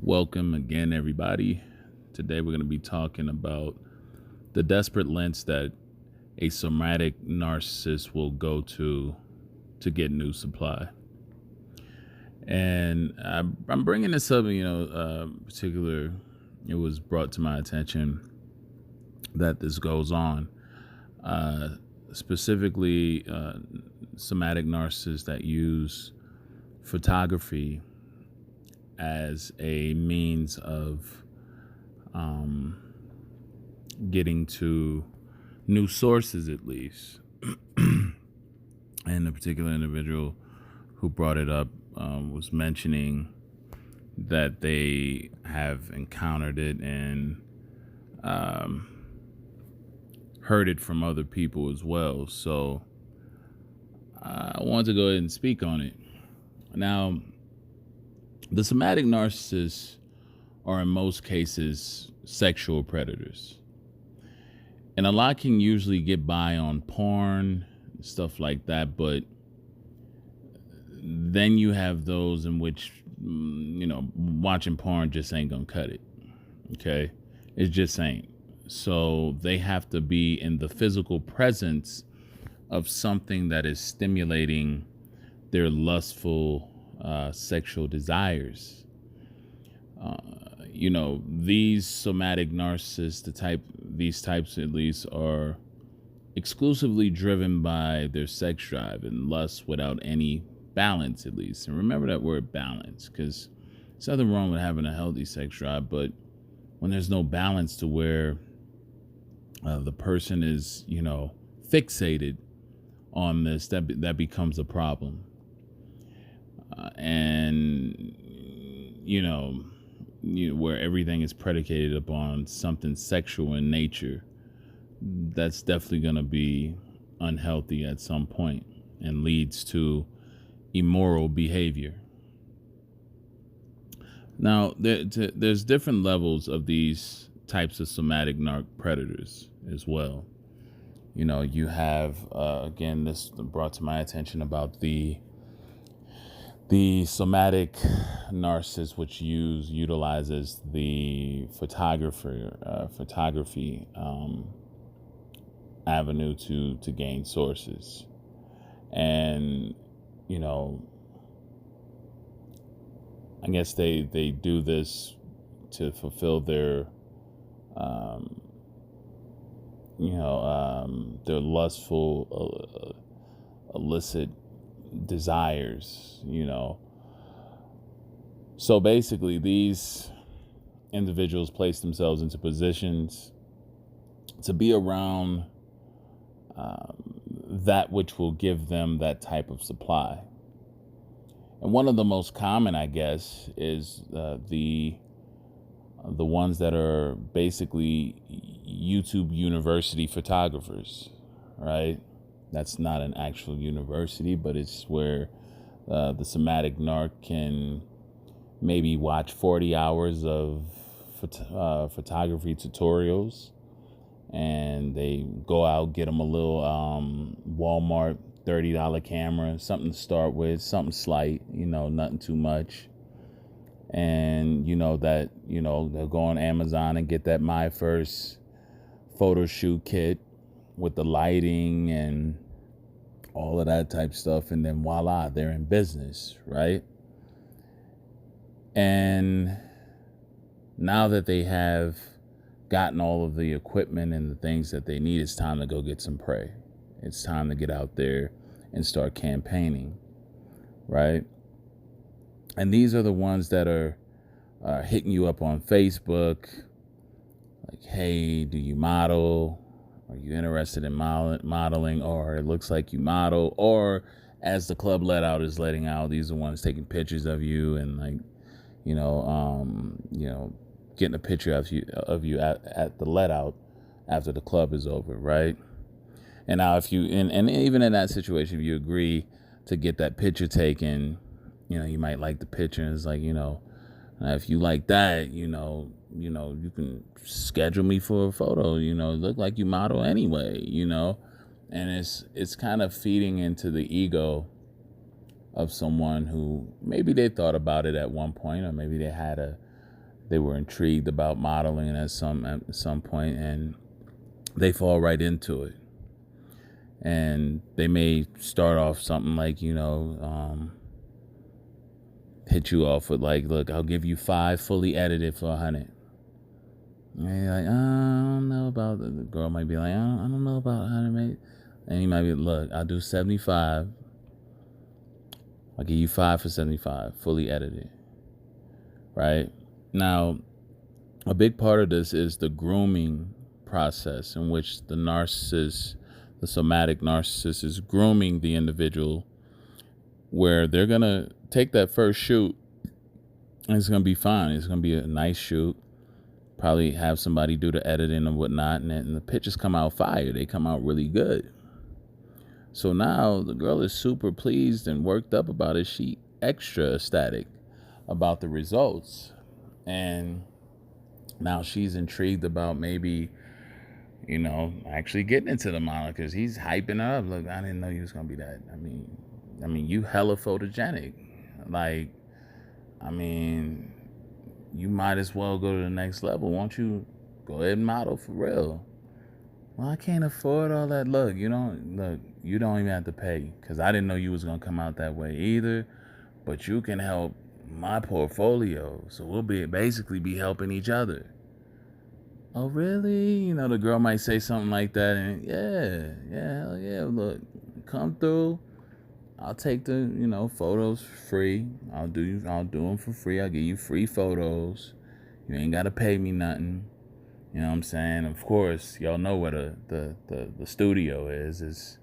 Welcome again, everybody. Today we're going to be talking about the desperate lengths that a somatic narcissist will go to get new supply. And I'm bringing this up, particular. It was brought to my attention that this goes on, specifically somatic narcissists that use photography as a means of getting to new sources, at least. And the particular individual who brought it up was mentioning that they have encountered it and heard it from other people as well. So I wanted to go ahead and speak on it. Now, the somatic narcissists are in most cases sexual predators. And a lot can usually get by on porn, stuff like that, but then you have those in which, watching porn just ain't gonna cut it. Okay? It just ain't. So they have to be in the physical presence of something that is stimulating their lustful sexual desires. These somatic narcissists, these types at least, are exclusively driven by their sex drive and lust without any balance, at least. And remember that word balance, because there's nothing wrong with having a healthy sex drive, but when there's no balance to where the person is, fixated on this, that becomes a problem. Where everything is predicated upon something sexual in nature, that's definitely going to be unhealthy at some point and leads to immoral behavior. Now, there's different levels of these types of somatic narc predators as well. You have, again, this brought to my attention about the somatic narcissist, which utilizes the photography avenue to gain sources. And, I guess they do this to fulfill their their lustful illicit desires. So basically these individuals place themselves into positions to be around that which will give them that type of supply. And one of the most common, I guess, is the ones that are basically YouTube university photographers, right? That's not an actual university, but it's where the somatic narc can maybe watch 40 hours of photography tutorials, and they go out, get them a little Walmart $30 camera, something to start with, something slight, nothing too much. And they'll go on Amazon and get that My First photo shoot kit with the lighting and all of that type stuff, and then voila, they're in business, right? And now that they have gotten all of the equipment and the things that they need, it's time to go get some prey. It's time to get out there and start campaigning, right? And these are the ones that are hitting you up on Facebook, like, hey, do you model? Are you interested in modeling? Or it looks like you model. Or as the club let out is letting out, these are the ones taking pictures of you and getting a picture of you at the let out after the club is over, right? And now if you, and even in that situation, if you agree to get that picture taken, you might like the picture, and it's like, if you like that, you can schedule me for a photo, look like you model anyway, and it's kind of feeding into the ego of someone who maybe they thought about it at one point, or maybe they had they were intrigued about modeling at some point, and they fall right into it. And they may start off something like, hit you off with like, look, I'll give you 5 fully edited for 100. And you're like, I don't know about the girl might be like, I don't know about 100, mate. And you might be, look, I'll do 75. I'll give you 5 for 75, fully edited. Right? Now, a big part of this is the grooming process, in which the narcissist, the somatic narcissist, is grooming the individual, where they're going to take that first shoot and it's going to be fine. It's going to be a nice shoot. Probably have somebody do the editing and whatnot, and the pictures come out fire. They come out really good. So now the girl is super pleased and worked up about it. She extra ecstatic about the results. And now she's intrigued about maybe, actually getting into the model, because he's hyping her up. Look, I didn't know you was going to be that. I mean, you hella photogenic. Like, you might as well go to the next level. Won't you go ahead and model for real? Well, I can't afford all that. Look, you don't even have to pay, because I didn't know you was going to come out that way either. But you can help my portfolio. So we'll basically be helping each other. Oh, really? The girl might say something like that. And hell yeah. Look, come through. I'll take the, photos free. I'll do them for free. I'll give you free photos. You ain't got to pay me nothing. You know what I'm saying? Of course, y'all know where the studio is. It's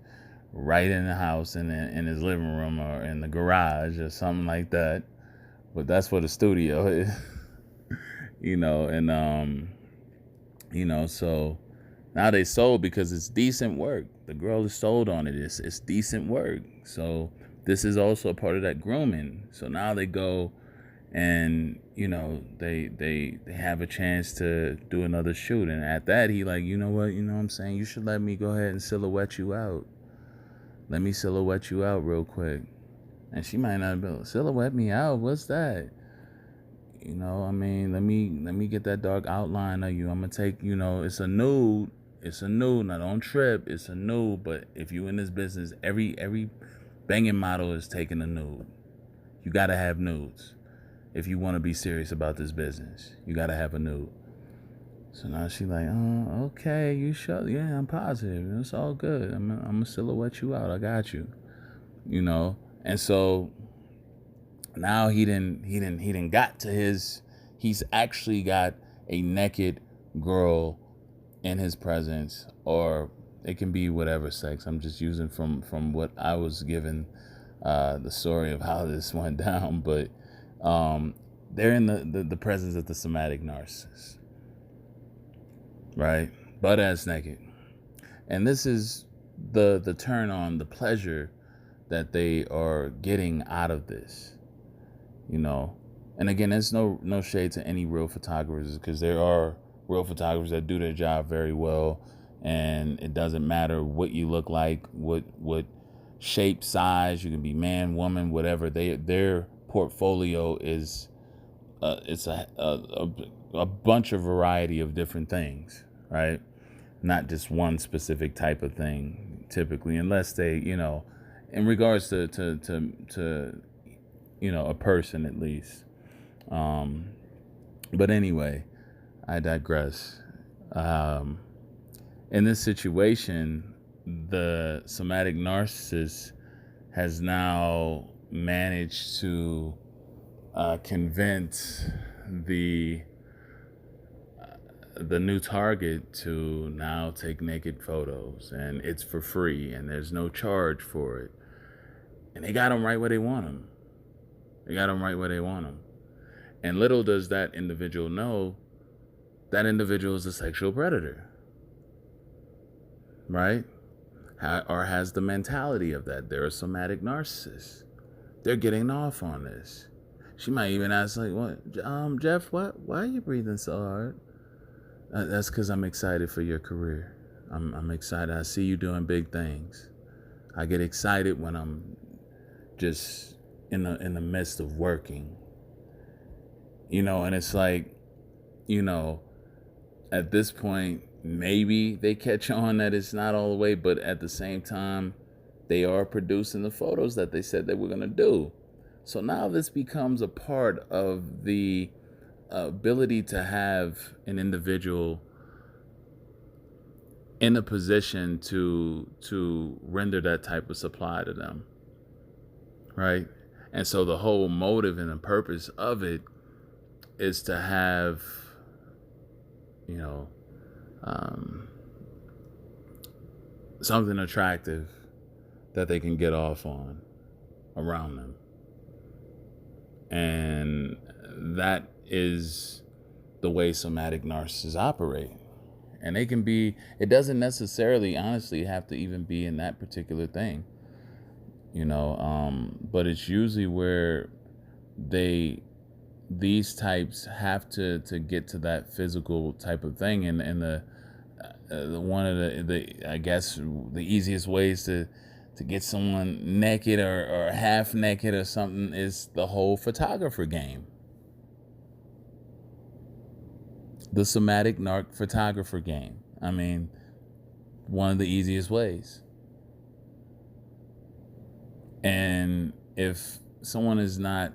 right in the house, in his living room, or in the garage, or something like that. But that's where the studio is. So now they sold because it's decent work. The girl is sold on it. It's decent work. So this is also a part of that grooming. So now they go and, they have a chance to do another shoot. And at that, he like, you know what I'm saying? You should let me go ahead and silhouette you out. Let me silhouette you out real quick. And she might not be able to silhouette me out. What's that? Let me get that dark outline of you. I'm going to take, it's a nude. It's a nude. Now, don't trip. It's a nude. But if you in this business, every banging model is taking a nude. You got to have nudes. If you want to be serious about this business, you got to have a nude. So now she's like, oh, okay, you sure? Yeah, I'm positive. It's all good. I'm going to silhouette you out. I got you. And so now he didn't got to he's actually got a naked girl in his presence, or it can be whatever sex. I'm just using from what I was given, the story of how this went down. But they're in the presence of the somatic narcissist, right? Butt ass naked. And this is the turn on, the pleasure that they are getting out of this. And again, there's no shade to any real photographers, because there are real photographers that do their job very well, and it doesn't matter what you look like, what shape, size. You can be man, woman, whatever. Their portfolio is it's a bunch of variety of different things, right? Not just one specific type of thing, typically, unless they, in regards to a person at least. But anyway, I digress. In this situation, the somatic narcissist has now managed to convince the new target to now take naked photos, and it's for free, and there's no charge for it. And they got them right where they want them. And little does that individual know, that individual is a sexual predator, right? Or has the mentality of that. They're a somatic narcissist. They're getting off on this. She might even ask, like, "What, Jeff? Why are you breathing so hard?" That's because I'm excited for your career. I'm excited. I see you doing big things. I get excited when I'm just in the midst of working. And it's like, you know, at this point, maybe they catch on that it's not all the way, but at the same time, they are producing the photos that they said they were going to do. So now this becomes a part of the ability to have an individual in a position to render that type of supply to them, right? And so the whole motive and the purpose of it is to have, you know, something attractive that they can get off on around them. And that is the way somatic narcissists operate. And they can be, it doesn't necessarily, honestly, have to even be in that particular thing, but it's usually where these types have to get to that physical type of thing. And the one of the I guess the easiest ways to get someone naked or half naked or something is the whole photographer game. The somatic narc photographer game. I mean, one of the easiest ways. And if someone is not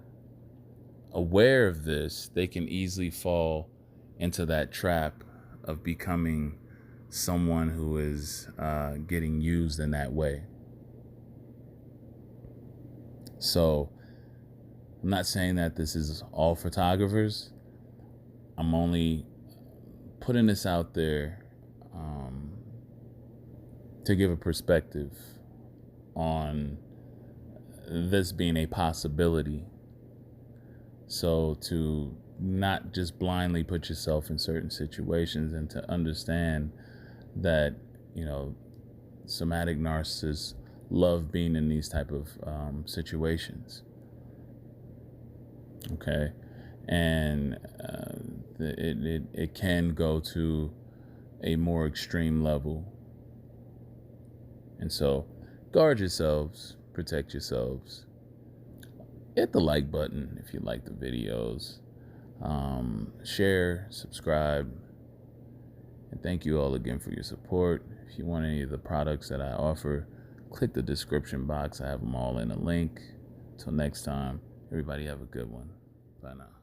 aware of this, they can easily fall into that trap of becoming someone who is getting used in that way. So I'm not saying that this is all photographers. I'm only putting this out there to give a perspective on this being a possibility. So to not just blindly put yourself in certain situations, and to understand that, somatic narcissists love being in these type of situations. Okay. And it can go to a more extreme level. And so guard yourselves, protect yourselves. Hit the like button if you like the videos. Share, subscribe. And thank you all again for your support. If you want any of the products that I offer, click the description box. I have them all in a link. Till next time, everybody have a good one. Bye now.